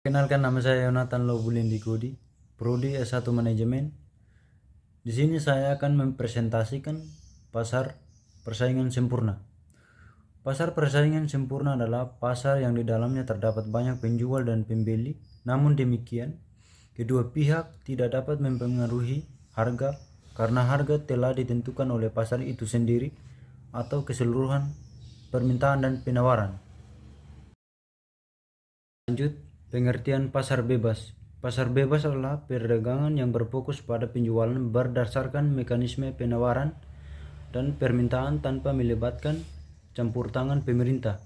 Kenalkan, nama saya Yonatan Lobulindikudi, Prodi S1 Manajemen. Di sini saya akan mempresentasikan pasar persaingan sempurna. Pasar persaingan sempurna adalah pasar yang di dalamnya terdapat banyak penjual dan pembeli. Namun demikian, kedua pihak tidak dapat mempengaruhi harga karena harga telah ditentukan oleh pasar itu sendiri atau keseluruhan permintaan dan penawaran. Lanjut, pengertian pasar bebas. Pasar bebas adalah perdagangan yang berfokus pada penjualan berdasarkan mekanisme penawaran dan permintaan tanpa melibatkan campur tangan pemerintah.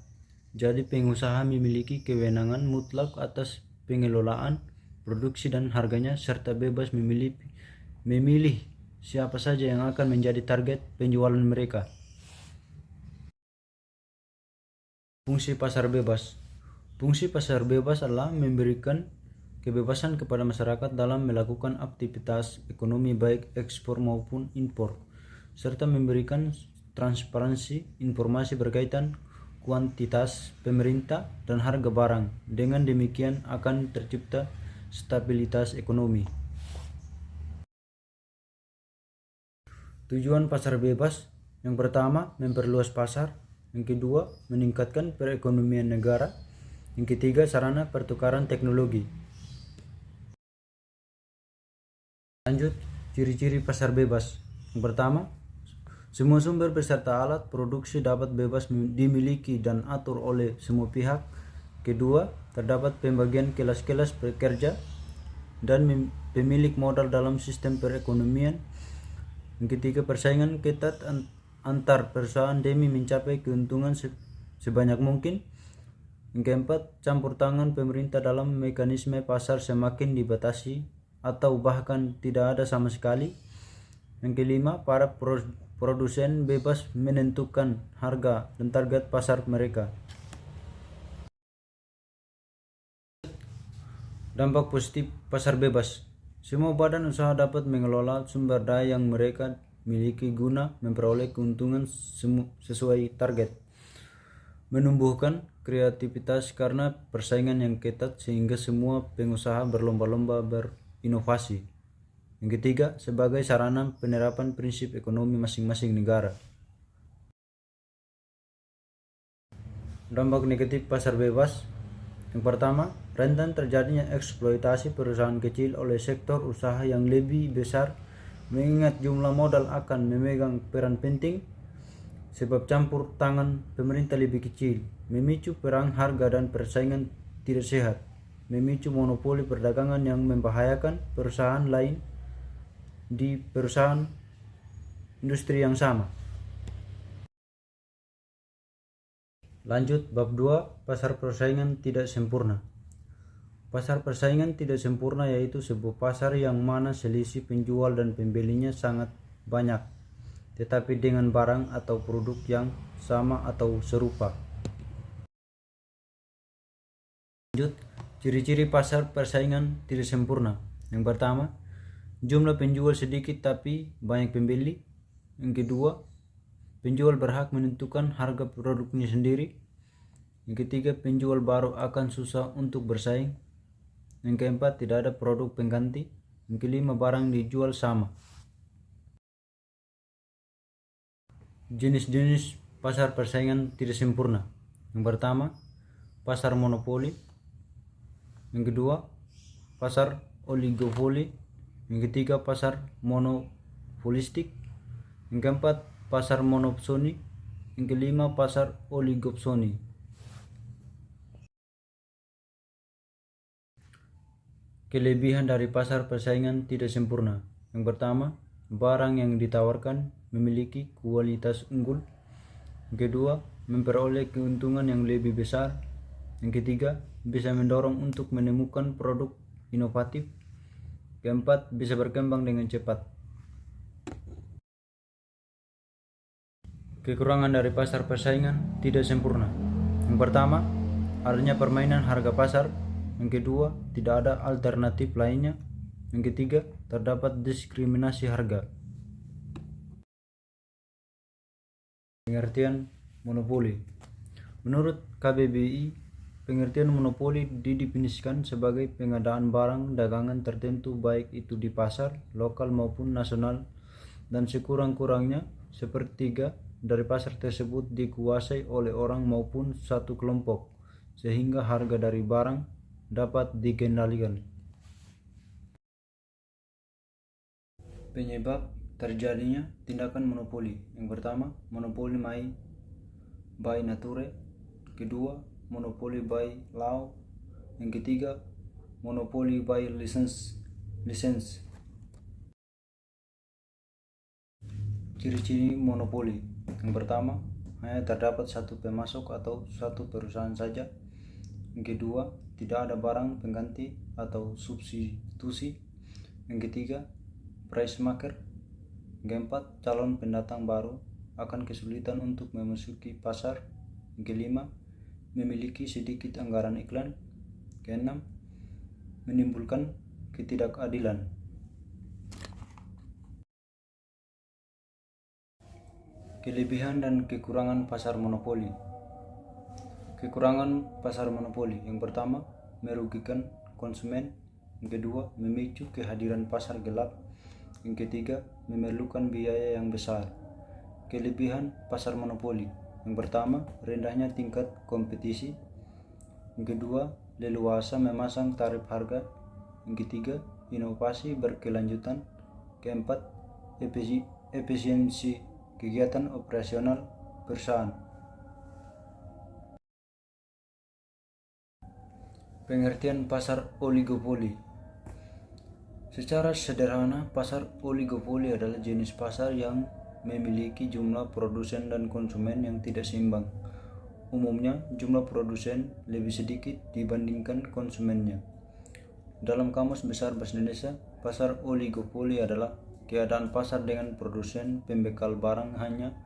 Jadi pengusaha memiliki kewenangan mutlak atas pengelolaan, produksi dan harganya serta bebas memilih siapa saja yang akan menjadi target penjualan mereka. Fungsi pasar bebas. Fungsi pasar bebas adalah memberikan kebebasan kepada masyarakat dalam melakukan aktivitas ekonomi baik ekspor maupun impor, serta memberikan transparansi informasi berkaitan kuantitas pemerintah dan harga barang. Dengan demikian akan tercipta stabilitas ekonomi. Tujuan pasar bebas: yang pertama, memperluas pasar; yang kedua, meningkatkan perekonomian negara; yang ketiga, sarana pertukaran teknologi. Lanjut, ciri-ciri pasar bebas. Yang pertama, semua sumber beserta alat produksi dapat bebas dimiliki dan atur oleh semua pihak. Kedua, terdapat pembagian kelas-kelas pekerja dan pemilik modal dalam sistem perekonomian. Yang ketiga, persaingan ketat antar perusahaan demi mencapai keuntungan sebanyak mungkin. Yang keempat, campur tangan pemerintah dalam mekanisme pasar semakin dibatasi atau bahkan tidak ada sama sekali. Yang kelima, para produsen bebas menentukan harga dan target pasar mereka. Dampak positif pasar bebas. Semua badan usaha dapat mengelola sumber daya yang mereka miliki guna memperoleh keuntungan sesuai target. Menumbuhkan kreativitas karena persaingan yang ketat sehingga semua pengusaha berlomba-lomba berinovasi. Yang ketiga, sebagai sarana penerapan prinsip ekonomi masing-masing negara. Dampak negatif pasar bebas. Yang pertama, rentan terjadinya eksploitasi perusahaan kecil oleh sektor usaha yang lebih besar, mengingat jumlah modal akan memegang peran penting. Sebab campur tangan pemerintah lebih kecil, memicu perang harga dan persaingan tidak sehat, memicu monopoli perdagangan yang membahayakan perusahaan lain di perusahaan industri yang sama. Lanjut, bab 2, pasar persaingan tidak sempurna. Pasar persaingan tidak sempurna yaitu sebuah pasar yang mana selisih penjual dan pembelinya sangat banyak, tetapi dengan barang atau produk yang sama atau serupa. Lanjut, ciri-ciri pasar persaingan tidak sempurna. Yang pertama, jumlah penjual sedikit tapi banyak pembeli. Yang kedua, penjual berhak menentukan harga produknya sendiri. Yang ketiga, penjual baru akan susah untuk bersaing. Yang keempat, tidak ada produk pengganti. Yang kelima, barang dijual sama. Jenis-jenis pasar persaingan tidak sempurna. Yang pertama, pasar monopoli. Yang kedua, pasar oligopoli. Yang ketiga, pasar monopolistik. Yang keempat, pasar monopsoni. Yang kelima, pasar oligopsoni. Kelebihan dari pasar persaingan tidak sempurna. Yang pertama, barang yang ditawarkan memiliki kualitas unggul. Yang kedua, memperoleh keuntungan yang lebih besar. Yang ketiga, bisa mendorong untuk menemukan produk inovatif. Keempat, bisa berkembang dengan cepat. Kekurangan dari pasar persaingan tidak sempurna. Yang pertama, adanya permainan harga pasar. Yang kedua, tidak ada alternatif lainnya. Yang ketiga, terdapat diskriminasi harga. Pengertian monopoli. Menurut KBBI, Pengertian monopoli didefinisikan sebagai pengadaan barang dagangan tertentu baik itu di pasar, lokal maupun nasional, dan sekurang-kurangnya sepertiga dari pasar tersebut dikuasai oleh orang maupun satu kelompok, sehingga harga dari barang dapat dikendalikan. Penyebab terjadinya tindakan monopoli. Yang pertama, monopoli by nature. Kedua, monopoli by law. Yang ketiga, monopoli by license. Ciri-ciri monopoli. Yang pertama, hanya terdapat satu pemasok atau satu perusahaan saja. Yang kedua, tidak ada barang pengganti atau substitusi. Yang ketiga, price maker. Yang keempat, calon pendatang baru akan kesulitan untuk memasuki pasar. Yang kelima, memiliki sedikit anggaran iklan. Keenam, menimbulkan ketidakadilan. Kelebihan dan kekurangan pasar monopoli. Kekurangan pasar monopoli. Yang pertama, merugikan konsumen. Yang kedua, memicu kehadiran pasar gelap. Yang ketiga, memerlukan biaya yang besar. Kelebihan pasar monopoli. Yang pertama, rendahnya tingkat kompetisi. Yang kedua, leluasa memasang tarif harga. Yang ketiga, inovasi berkelanjutan. Keempat, efisiensi kegiatan operasional perusahaan. Pengertian pasar oligopoli. Secara sederhana, pasar oligopoli adalah jenis pasar yang memiliki jumlah produsen dan konsumen yang tidak seimbang. Umumnya, jumlah produsen lebih sedikit dibandingkan konsumennya. Dalam Kamus Besar Bahasa Indonesia, pasar oligopoli adalah keadaan pasar dengan produsen pembekal barang hanya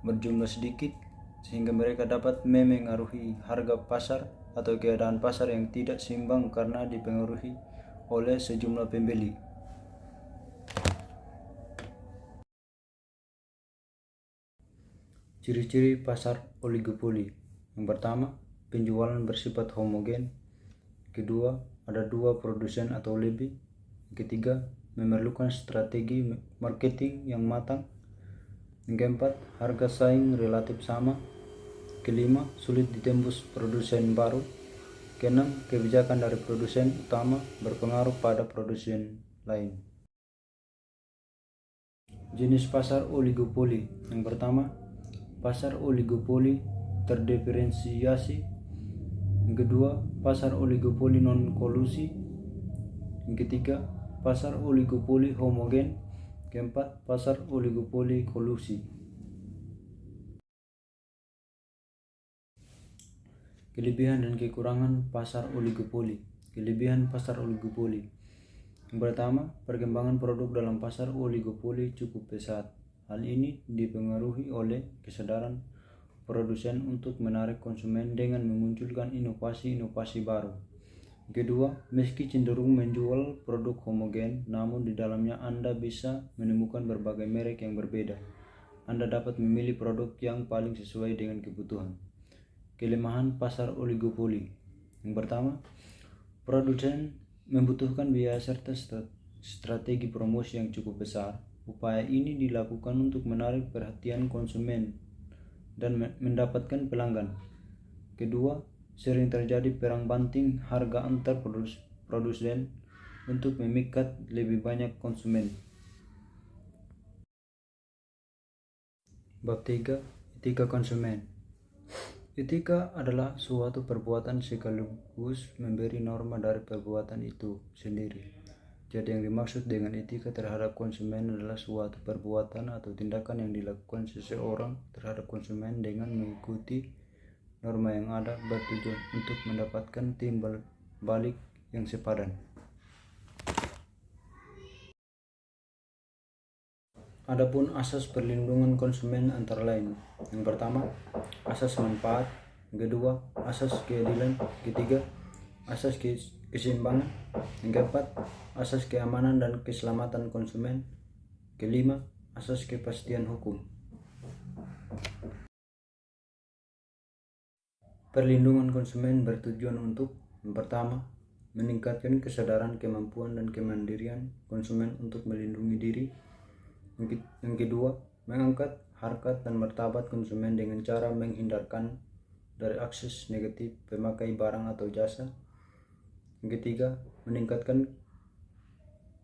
berjumlah sedikit sehingga mereka dapat memengaruhi harga pasar, atau keadaan pasar yang tidak seimbang karena dipengaruhi oleh sejumlah pembeli. Ciri-ciri pasar oligopoli. Yang pertama, penjualan bersifat homogen. Kedua, ada dua produsen atau lebih. Ketiga, memerlukan strategi marketing yang matang. Yang keempat, harga saing relatif sama. Kelima, sulit ditembus produsen baru. Keenam, kebijakan dari produsen utama berpengaruh pada produsen lain. Jenis pasar oligopoli. Yang pertama, pasar oligopoli terdiferensiasi. Yang kedua, pasar oligopoli non-kolusi. Yang ketiga, pasar oligopoli homogen. Keempat, pasar oligopoli kolusi. Kelebihan dan kekurangan pasar oligopoli. Kelebihan pasar oligopoli. Yang pertama, perkembangan produk dalam pasar oligopoli cukup pesat. Hal ini dipengaruhi oleh kesadaran produsen untuk menarik konsumen dengan memunculkan inovasi-inovasi baru. Kedua, meski cenderung menjual produk homogen, namun di dalamnya Anda bisa menemukan berbagai merek yang berbeda. Anda dapat memilih produk yang paling sesuai dengan kebutuhan. Kelemahan pasar oligopoli. Yang pertama, produsen membutuhkan biaya serta strategi promosi yang cukup besar. Upaya ini dilakukan untuk menarik perhatian konsumen dan mendapatkan pelanggan. Kedua, sering terjadi perang banting harga antar produsen untuk memikat lebih banyak konsumen. Bab 3, etika konsumen. Etika adalah suatu perbuatan sekaligus memberi norma dari perbuatan itu sendiri. Jadi yang dimaksud dengan etika terhadap konsumen adalah suatu perbuatan atau tindakan yang dilakukan seseorang terhadap konsumen dengan mengikuti norma yang ada bertujuan untuk mendapatkan timbal balik yang sepadan. Adapun asas perlindungan konsumen antara lain. Yang pertama, asas manfaat. Yang kedua, asas keadilan. Ketiga, asas keseimbangan. Yang keempat, asas keamanan dan keselamatan konsumen. Kelima, asas kepastian hukum. Perlindungan konsumen bertujuan untuk yang pertama, meningkatkan kesadaran, kemampuan, dan kemandirian konsumen untuk melindungi diri. Yang kedua, mengangkat harkat dan martabat konsumen dengan cara menghindarkan dari akses negatif pemakai barang atau jasa. Yang ketiga, meningkatkan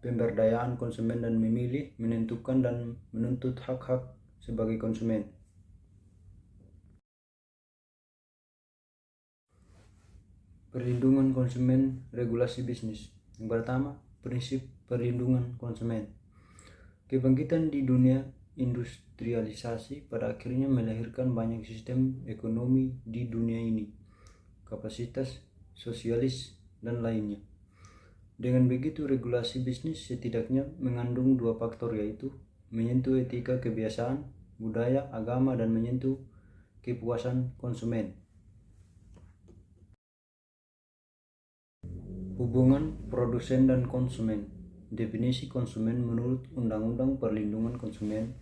pemberdayaan konsumen dan memilih, menentukan, dan menuntut hak-hak sebagai konsumen. Perlindungan konsumen, regulasi bisnis. Yang pertama, prinsip perlindungan konsumen. Kebangkitan di dunia industrialisasi pada akhirnya melahirkan banyak sistem ekonomi di dunia ini, kapasitas, sosialis, dan lainnya. Dengan begitu, regulasi bisnis setidaknya mengandung dua faktor, yaitu menyentuh etika kebiasaan, budaya, agama, dan menyentuh kepuasan konsumen. Hubungan produsen dan konsumen. Definisi konsumen menurut Undang-Undang Perlindungan Konsumen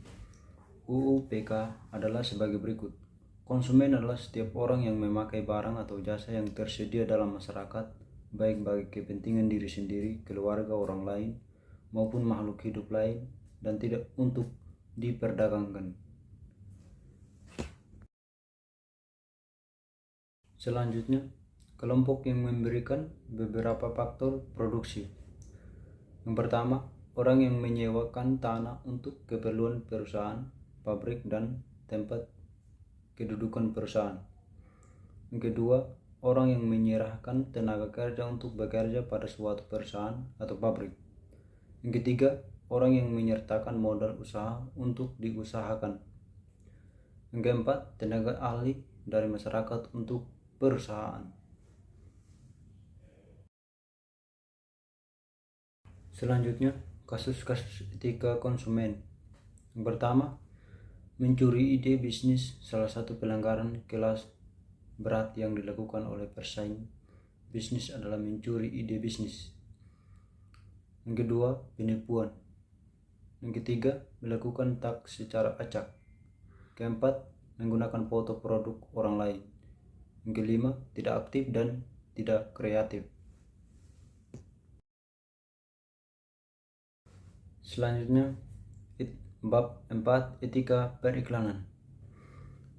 (UU PK) adalah sebagai berikut. Konsumen adalah setiap orang yang memakai barang atau jasa yang tersedia dalam masyarakat, baik bagi kepentingan diri sendiri, keluarga, orang lain, maupun makhluk hidup lain, dan tidak untuk diperdagangkan. Selanjutnya, kelompok yang memberikan beberapa faktor produksi. Yang pertama, orang yang menyewakan tanah untuk keperluan perusahaan, pabrik, dan tempat kedudukan perusahaan. Yang kedua, orang yang menyerahkan tenaga kerja untuk bekerja pada suatu perusahaan atau pabrik. Yang ketiga, orang yang menyertakan modal usaha untuk diusahakan. Yang keempat, tenaga ahli dari masyarakat untuk perusahaan. Selanjutnya, kasus-kasus etika konsumen. Yang pertama, mencuri ide bisnis. Salah satu pelanggaran kelas berat yang dilakukan oleh pesaing bisnis adalah mencuri ide bisnis. Yang kedua, penipuan. Yang ketiga, melakukan tag secara acak. Keempat, menggunakan foto produk orang lain. Yang kelima, tidak aktif dan tidak kreatif. Selanjutnya, bab 4, etika periklanan.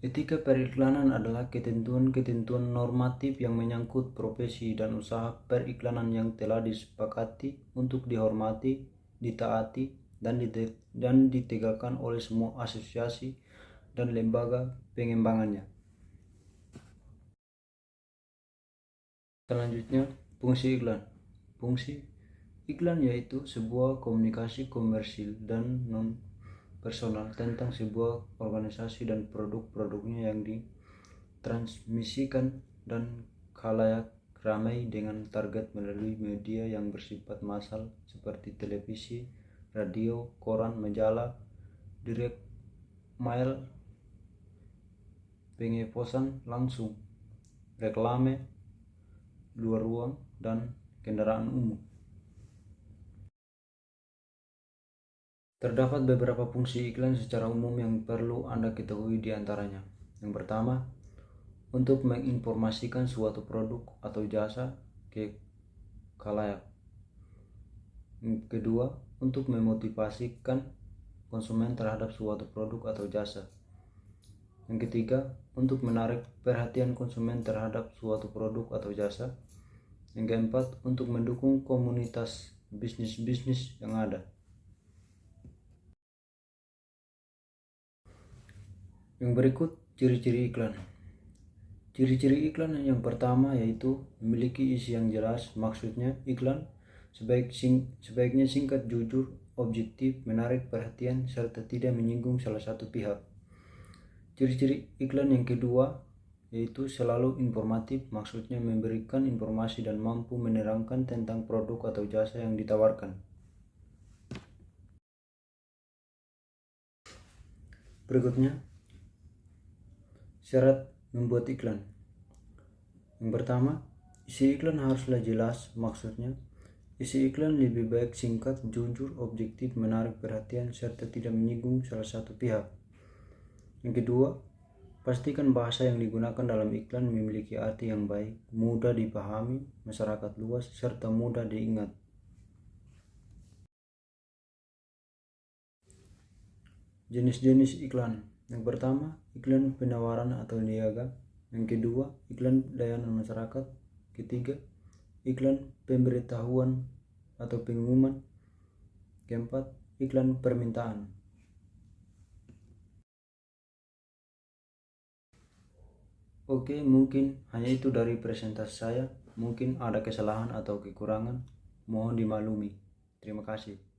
Etika periklanan adalah ketentuan-ketentuan normatif yang menyangkut profesi dan usaha periklanan yang telah disepakati untuk dihormati, ditaati, dan ditegakkan oleh semua asosiasi dan lembaga pengembangannya. Selanjutnya, fungsi iklan. Fungsi iklan yaitu sebuah komunikasi komersil dan non-personal tentang sebuah organisasi dan produk-produknya yang ditransmisikan dan khalayak ramai dengan target melalui media yang bersifat massal seperti televisi, radio, koran, majalah, direct mail, pengeposan langsung, reklame, luar ruang, dan kendaraan umum. Terdapat beberapa fungsi iklan secara umum yang perlu Anda ketahui di antaranya. Yang pertama, untuk menginformasikan suatu produk atau jasa ke khalayak. Yang kedua, untuk memotivasikan konsumen terhadap suatu produk atau jasa. Yang ketiga, untuk menarik perhatian konsumen terhadap suatu produk atau jasa. Yang keempat, untuk mendukung komunitas bisnis-bisnis yang ada. Yang berikut ciri-ciri iklan. Ciri-ciri iklan yang pertama yaitu memiliki isi yang jelas. Maksudnya, iklan sebaiknya singkat, jujur, objektif, menarik perhatian, serta tidak menyinggung salah satu pihak. Ciri-ciri iklan yang kedua yaitu selalu informatif. Maksudnya memberikan informasi dan mampu menerangkan tentang produk atau jasa yang ditawarkan. Berikutnya, syarat membuat iklan. Yang pertama, isi iklan haruslah jelas. Maksudnya, isi iklan lebih baik singkat, jujur, objektif, menarik perhatian, serta tidak menyinggung salah satu pihak. Yang kedua, Pastikan bahasa yang digunakan dalam iklan memiliki arti yang baik, mudah dipahami masyarakat luas, serta mudah diingat. Jenis-jenis iklan. Yang pertama, iklan penawaran atau niaga. Yang kedua, iklan layanan masyarakat. Ketiga, iklan pemberitahuan atau pengumuman. Keempat, iklan permintaan. Oke, mungkin hanya itu dari presentasi saya. Mungkin ada kesalahan atau kekurangan, mohon dimaklumi. Terima kasih.